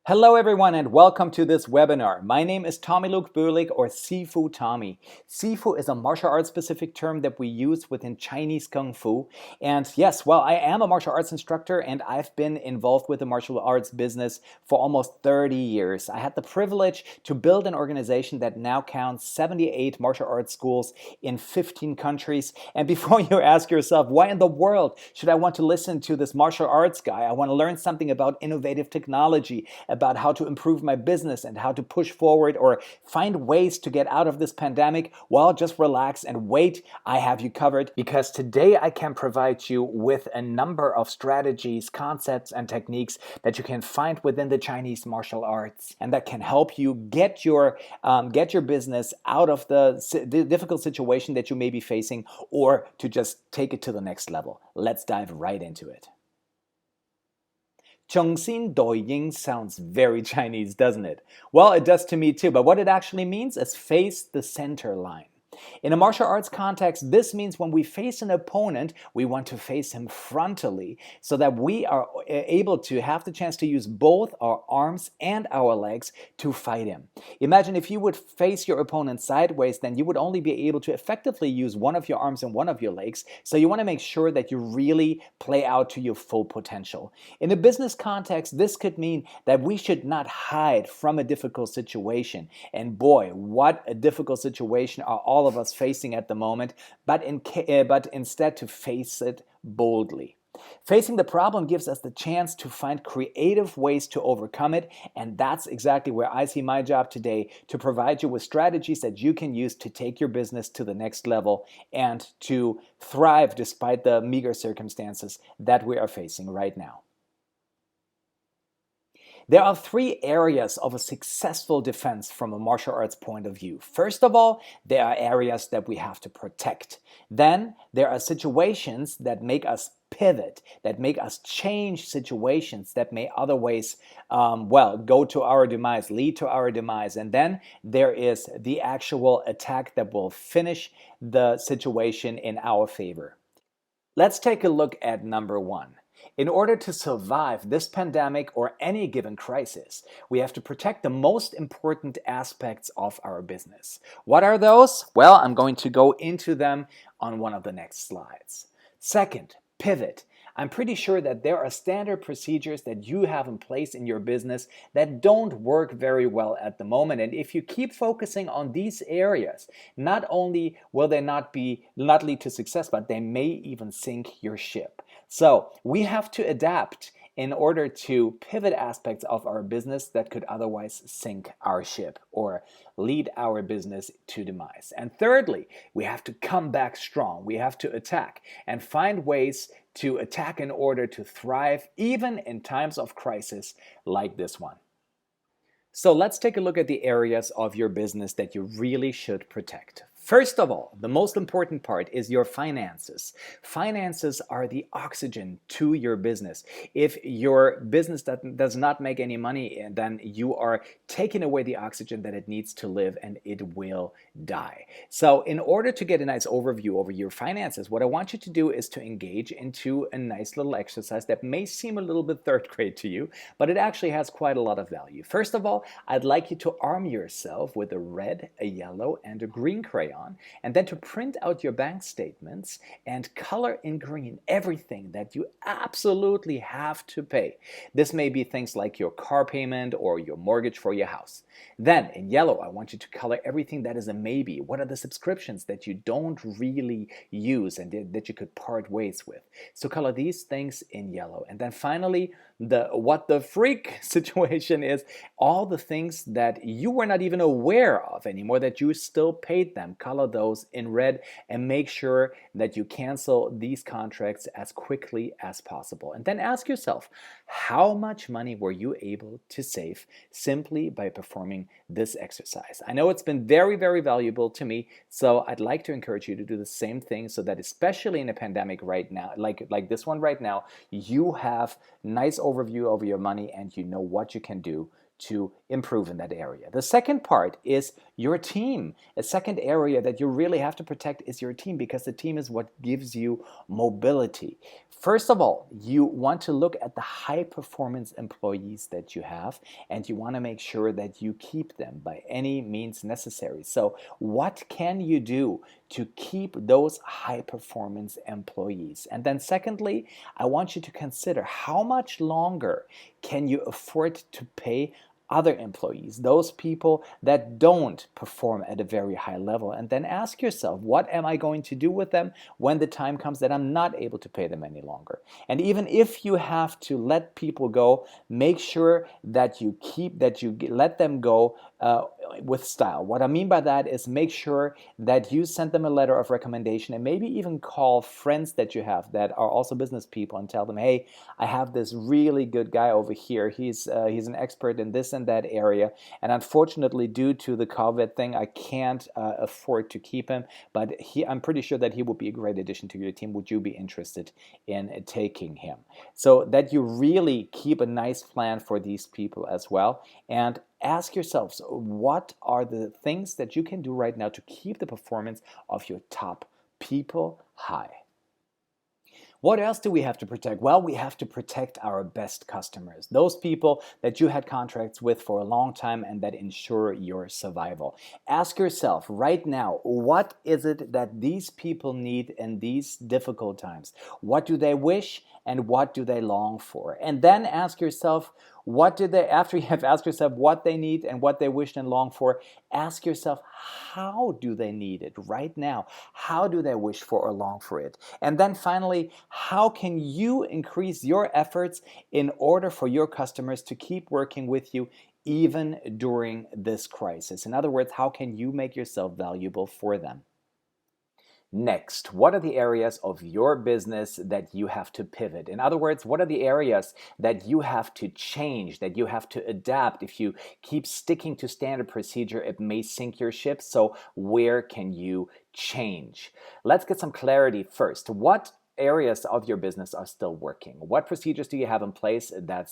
Hello everyone and welcome to this webinar. My name is Thommy or Sifu Thommy. Sifu is a martial arts specific term that we use within Chinese Kung Fu. And yes, well, I am a martial arts instructor and I've been involved with the martial arts business for almost 30 years. I had the privilege to build an organization that now counts 78 martial arts schools in 15 countries. And before you ask yourself, why in the world should I want to listen to this martial arts guy? I want to learn something about innovative technology, about how to improve my business and how to push forward or find ways to get out of this pandemic. Well, just relax and wait. I have you covered because today I can provide you with a number of strategies, concepts, and techniques that you can find within the Chinese martial arts and that can help you get your business out of the difficult situation that you may be facing or to just take it to the next level. Let's dive right into it. 重新抖音 sounds very Chinese, doesn't it? Well, it does to me too, but what it actually means is face the center line. In a martial arts context, this means when we face an opponent, we want to face him frontally so that we are able to have the chance to use both our arms and our legs to fight him. Imagine if you would face your opponent sideways, then you would only be able to effectively use one of your arms and one of your legs. So you want to make sure that you really play out to your full potential. In a business context, this could mean that we should not hide from a difficult situation. And boy, what a difficult situation are all of us facing at the moment, but instead to face it boldly. Facing the problem gives us the chance to find creative ways to overcome it, and that's exactly where I see my job today, to provide you with strategies that you can use to take your business to the next level and to thrive despite the meager circumstances that we are facing right now. There are three areas of a successful defense from a martial arts point of view. First of all, there are areas that we have to protect. Then there are situations that make us pivot, that make us change situations that may otherwise, go to our demise, lead to our demise. And then there is the actual attack that will finish the situation in our favor. Let's take a look at number one. In order to survive this pandemic or any given crisis, we have to protect the most important aspects of our business. What are those? Well, I'm going to go into them on one of the next slides. Second, pivot. I'm pretty sure that there are standard procedures that you have in place in your business that don't work very well at the moment. And if you keep focusing on these areas, not only will they not lead to success, but they may even sink your ship. So we have to adapt in order to pivot aspects of our business that could otherwise sink our ship or lead our business to demise. And thirdly, we have to come back strong. We have to attack and find ways to attack in order to thrive even in times of crisis like this one. So let's take a look at the areas of your business that you really should protect. First of all, the most important part is your finances. Finances are the oxygen to your business. If your business does not make any money, then you are taking away the oxygen that it needs to live and it will die. So in order to get a nice overview over your finances, what I want you to do is to engage into a nice little exercise that may seem a little bit third grade to you, but it actually has quite a lot of value. First of all, I'd like you to arm yourself with a red, a yellow, and a green crayon, and then to print out your bank statements and color in green everything that you absolutely have to pay. This may be things like your car payment or your mortgage for your house. Then in yellow, I want you to color everything that is a maybe. What are the subscriptions that you don't really use and that you could part ways with? So color these things in yellow. And then finally, the what the freak situation is all the things that you were not even aware of anymore that you still paid them. Color those in red and make sure that you cancel these contracts as quickly as possible. And then ask yourself, how much money were you able to save simply by performing this exercise? I know it's been very, very valuable to me, so I'd like to encourage you to do the same thing so that especially in a pandemic right now, like this one right now, you have nice overview over your money and you know what you can do to improve in that area. The second part is your team. A second area that you really have to protect is your team, because the team is what gives you mobility. First of all, you want to look at the high performance employees that you have, and you want to make sure that you keep them by any means necessary. So what can you do to keep those high performance employees? And then secondly, I want you to consider how much longer can you afford to pay other employees, those people that don't perform at a very high level, and then ask yourself, what am I going to do with them when the time comes that I'm not able to pay them any longer? And even if you have to let people go, make sure that you let them go with style. What I mean by that is make sure that you send them a letter of recommendation, and maybe even call friends that you have that are also business people and tell them, hey, I have this really good guy over here. He's an expert in this and that area, and unfortunately, due to the COVID thing, I can't afford to keep him, but I'm pretty sure that he would be a great addition to your team. Would you be interested in taking him? So that you really keep a nice plan for these people as well, and ask yourselves, what are the things that you can do right now to keep the performance of your top people high? What else do we have to protect? Well, we have to protect our best customers, those people that you had contracts with for a long time and that ensure your survival. Ask yourself right now, what is it that these people need in these difficult times? What do they wish and what do they long for? And then ask yourself, after you have asked yourself what they need and what they wish and long for, ask yourself, how do they need it right now? How do they wish for or long for it? And then finally, how can you increase your efforts in order for your customers to keep working with you even during this crisis? In other words, how can you make yourself valuable for them? Next, what are the areas of your business that you have to pivot? In other words, what are the areas that you have to change, that you have to adapt? If you keep sticking to standard procedure, it may sink your ship. So where can you change? Let's get some clarity first. What areas of your business are still working? What procedures do you have in place that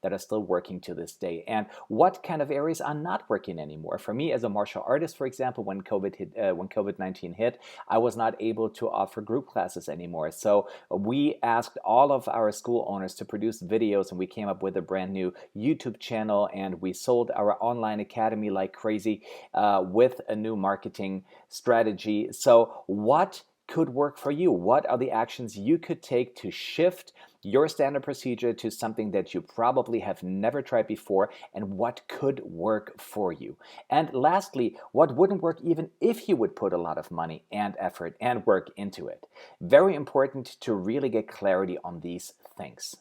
are still working to this day? And what kind of areas are not working anymore? For me, as a martial artist, for example, when COVID-19 hit, I was not able to offer group classes anymore. So we asked all of our school owners to produce videos, and we came up with a brand new YouTube channel, and we sold our online academy like crazy with a new marketing strategy. So what could work for you? What are the actions you could take to shift your standard procedure to something that you probably have never tried before, and what could work for you? And lastly, what wouldn't work even if you would put a lot of money and effort and work into it? Very important to really get clarity on these things.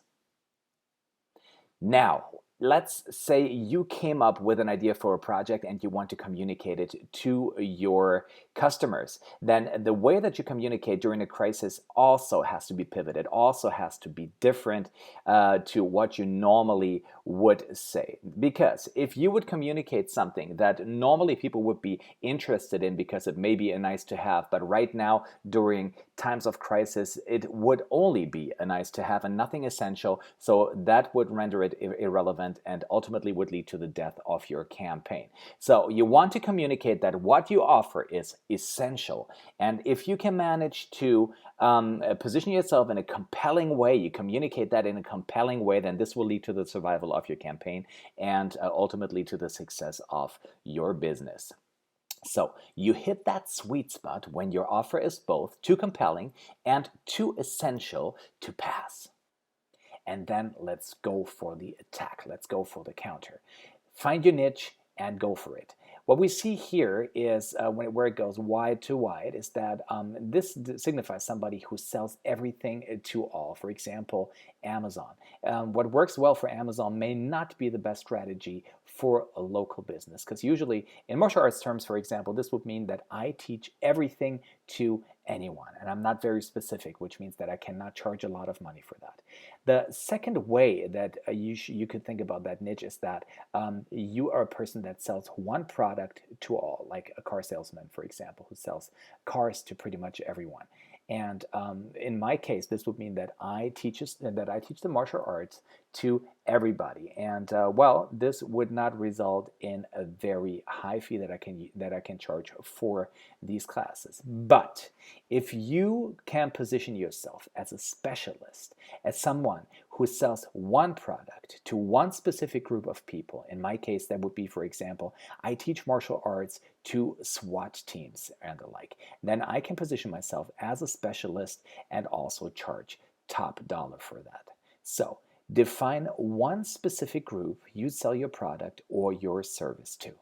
Now, let's say you came up with an idea for a project and you want to communicate it to your customers. Then the way that you communicate during a crisis also has to be pivoted, also has to be different to what you normally would say. Because if you would communicate something that normally people would be interested in because it may be a nice to have, but right now during times of crisis, it would only be a nice to have and nothing essential, so that would render it irrelevant and ultimately would lead to the death of your campaign. So you want to communicate that what you offer is essential. And if you can manage to position yourself in a compelling way, you communicate that in a compelling way, then this will lead to the survival of your campaign and ultimately to the success of your business. So you hit that sweet spot when your offer is both too compelling and too essential to pass. And then let's go for the attack. Let's go for the counter. Find your niche and go for it. What we see here is where it goes wide to wide is that this signifies somebody who sells everything to all. For example, Amazon. What works well for Amazon may not be the best strategy for a local business, because usually in martial arts terms, for example, this would mean that I teach everything to anyone, and I'm not very specific, which means that I cannot charge a lot of money for that. The second way that you could think about that niche is that you are a person that sells one product to all, like a car salesman, for example, who sells cars to pretty much everyone. And in my case, this would mean that I teach the martial arts to everybody. And well, this would not result in a very high fee that I can charge for these classes. But if you can position yourself as a specialist, as someone who sells one product to one specific group of people, in my case, that would be, for example, I teach martial arts to SWAT teams and the like, then I can position myself as a specialist and also charge top dollar for that. So define one specific group you sell your product or your service to.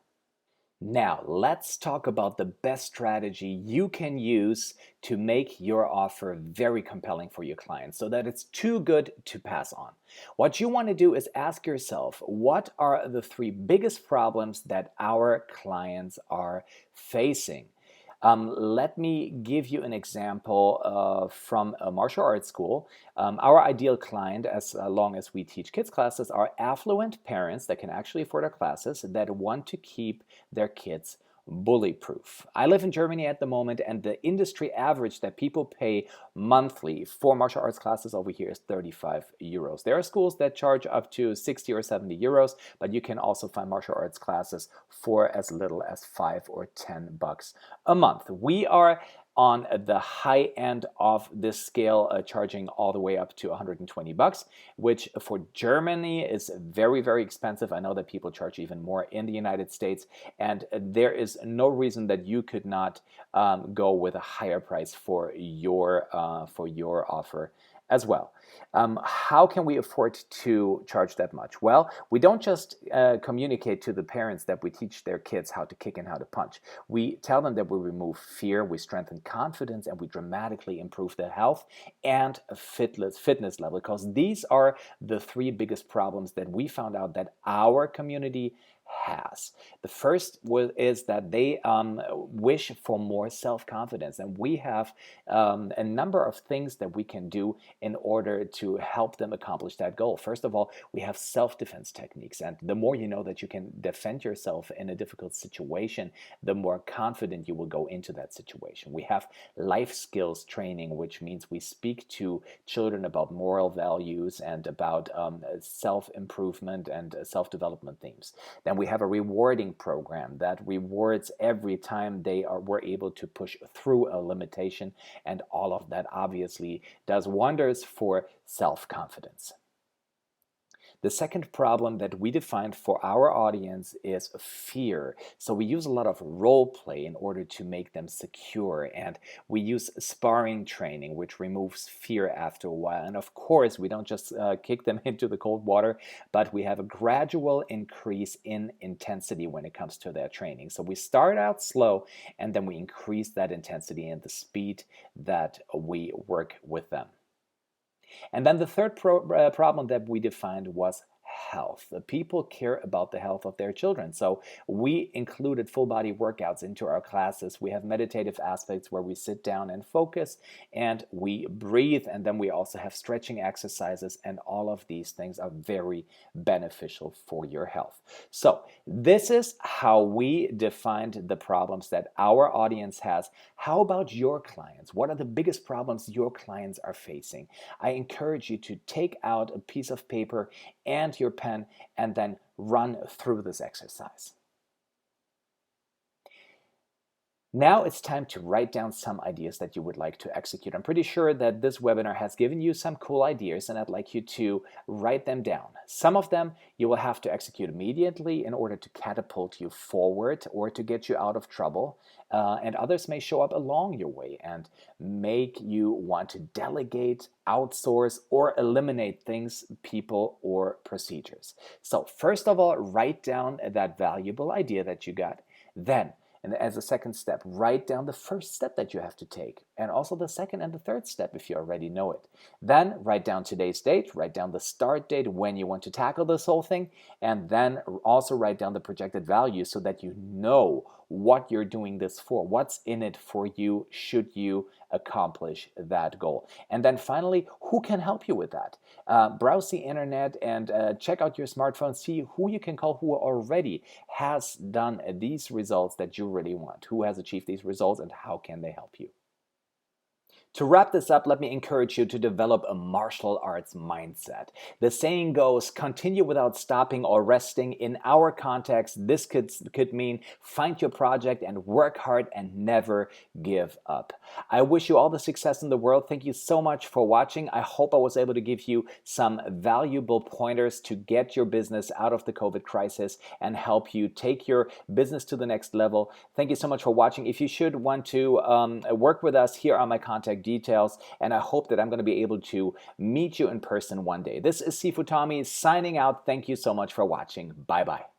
Now, let's talk about the best strategy you can use to make your offer very compelling for your clients so that it's too good to pass on. What you want to do is ask yourself, what are the three biggest problems that our clients are facing? Let me give you an example from a martial arts school. Our ideal client, as long as we teach kids classes, are affluent parents that can actually afford our classes that want to keep their kids bully-proof. I live in Germany at the moment, and the industry average that people pay monthly for martial arts classes over here is 35 euros. There are schools that charge up to 60 or 70 euros, but you can also find martial arts classes for as little as 5 or 10 bucks a month. We are on the high end of this scale, charging all the way up to 120 bucks, which for Germany is very, very expensive. I know that people charge even more in the United States, and there is no reason that you could not go with a higher price for your offer as well. How can we afford to charge that much? Well, we don't just communicate to the parents that we teach their kids how to kick and how to punch. We tell them that we remove fear, we strengthen confidence, and we dramatically improve their health and fitness level, because these are the three biggest problems that we found out that our community has. The first is that they wish for more self-confidence, and we have a number of things that we can do in order to help them accomplish that goal. First of all, we have self-defense techniques, and the more you know that you can defend yourself in a difficult situation, the more confident you will go into that situation. We have life skills training, which means we speak to children about moral values and about self-improvement and self-development themes. Then we have a rewarding program that rewards every time were able to push through a limitation, and all of that obviously does wonders for self-confidence. The second problem that we defined for our audience is fear. So we use a lot of role play in order to make them secure, and we use sparring training, which removes fear after a while. And of course, we don't just kick them into the cold water, but we have a gradual increase in intensity when it comes to their training. So we start out slow, and then we increase that intensity and the speed that we work with them. And then the third problem that we defined was health. The people care about the health of their children. So we included full body workouts into our classes. We have meditative aspects where we sit down and focus and we breathe. And then we also have stretching exercises, and all of these things are very beneficial for your health. So this is how we defined the problems that our audience has. How about your clients? What are the biggest problems your clients are facing? I encourage you to take out a piece of paper and your pen and then run through this exercise. Now it's time to write down some ideas that you would like to execute. I'm pretty sure that this webinar has given you some cool ideas, and I'd like you to write them down. Some of them you will have to execute immediately in order to catapult you forward or to get you out of trouble. And others may show up along your way and make you want to delegate, outsource, or eliminate things, people, or procedures. So first of all, write down that valuable idea that you got. Then, and as a second step, write down the first step that you have to take, and also the second and the third step if you already know it. Then write down today's date, write down the start date when you want to tackle this whole thing, and then also write down the projected value so that you know what you're doing this for, what's in it for you should you accomplish that goal. And then finally, who can help you with that? Browse the internet and check out your smartphone, see who you can call who already has done these results that you really want, who has achieved these results, and how can they help you. To wrap this up, let me encourage you to develop a martial arts mindset. The saying goes, continue without stopping or resting. In our context, this could mean find your project and work hard and never give up. I wish you all the success in the world. Thank you so much for watching. I hope I was able to give you some valuable pointers to get your business out of the COVID crisis and help you take your business to the next level. Thank you so much for watching. If you should want to work with us, here are my contact details, and I hope that I'm going to be able to meet you in person one day. This is Sifu Thommy signing out. Thank you so much for watching. Bye-bye.